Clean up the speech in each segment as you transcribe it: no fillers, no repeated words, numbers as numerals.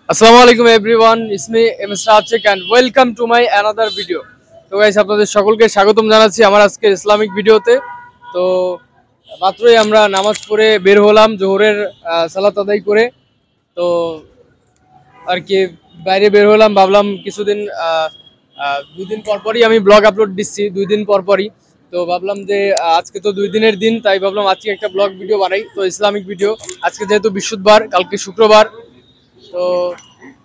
Assalamualaikum everyone, it's me MS Rachik and welcome to my another video. তো guys আপনাদের সকলকে স্বাগতম জানাচ্ছি আমার আজকের ইসলামিক ভিডিওতে। তো মাত্রই আমরা নামাজ পড়ে বের হলাম জোহরের সালাত আদায় করে। তো আর কি বাইরে বের হলাম, ভাবলাম কিছুদিন 2 দিন পরপরই আমি ব্লগ আপলোড দিচ্ছি, 2 দিন পরপরই। তো ভাবলাম যে আজকে তো 2 দিনের দিন, তাই ভাবলাম আজকে একটা ব্লগ ভিডিও বানাই। তো ইসলামিক ভিডিও, আজকে যেহেতু বৃহস্পতিবার, কালকে শুক্রবার, তো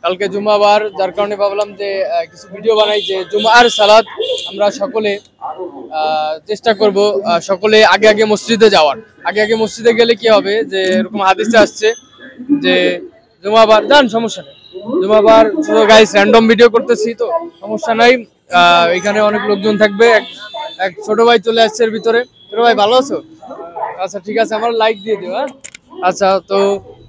কালকে জুমাবার, যার কারণে ভাবলাম যে কিছু ভিডিও বানাই যে জুমার সালাত আমরা সকলে চেষ্টা করব সকলে আগে আগে মসজিদে যাওয়ার। আগে আগে মসজিদে গেলে কি হবে যে এরকম হাদিসে আসছে যে জুমাবার যান, সমস্যা নেই, জুমাবার। তো গাইস র্যান্ডম ভিডিও করতেছি, তো সমস্যা নাই, এখানে অনেক লোকজন থাকবে। এক ছোট ভাই চলে আসছে এর ভিতরে। ছোট ভাই ভালো আছো? আচ্ছা ঠিক আছে, আমার লাইক দিয়ে দিও। হ্যাঁ আচ্ছা, তো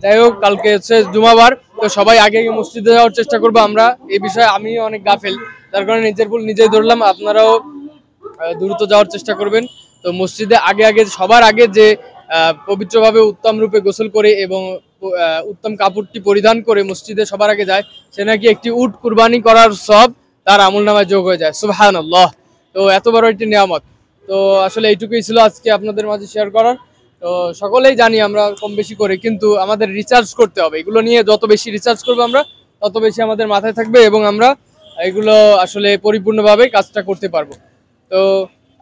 যাই হোক কালকে হচ্ছে জুমাবার, তো সবাই আগে আগে মসজিদে যাওয়ার চেষ্টা করবো আমরা। এই বিষয়ে আমি অনেক গাফেল, তার কারণে নিজের ভুল নিজেই ধরলাম। আপনারাও দ্রুত যাওয়ার চেষ্টা করবেন। তো মসজিদে আগে আগে সবার আগে যে পবিত্রভাবে উত্তম রূপে গোসল করে এবং উত্তম কাপড়টি পরিধান করে মসজিদে সবার আগে যায়, সে নাকি একটি উট কুরবানি করার সব তার আমলনামায় যোগ হয়ে যায়। সুবহানাল্লাহ। তো এত বড় একটি নিয়ামত। তো আসলে এইটুকুই ছিল আজকে আপনাদের মাঝে শেয়ার করার। তো সকলেই জানি আমরা কম বেশি করে, কিন্তু আমাদের রিচার্জ করতে হবে। এগুলো নিয়ে যত বেশি রিচার্জ করবো আমরা, তত বেশি আমাদের মাথায় থাকবে এবং আমরা এগুলো আসলে পরিপূর্ণভাবে কাজটা করতে পারবো। তো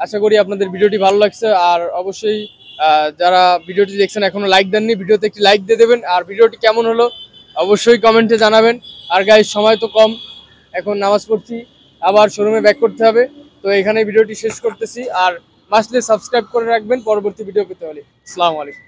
আশা করি আপনাদের ভিডিওটি ভালো লাগছে। আর অবশ্যই যারা ভিডিওটি দেখছেন এখনো লাইক দেননি, ভিডিওতে একটি লাইক দিয়ে দেবেন। আর ভিডিওটি কেমন হলো অবশ্যই কমেন্টে জানাবেন। আর গাইস সময় তো কম, এখন নামাজ পড়ছি, আবার শোরুমে ব্যাক করতে হবে। তো এখানে ভিডিওটি শেষ করতেছি। আর মাস্টলি সাবস্ক্রাইব করে রাখবেন পরবর্তী ভিডিও পেতে হলে। আসসালামু আলাইকুম।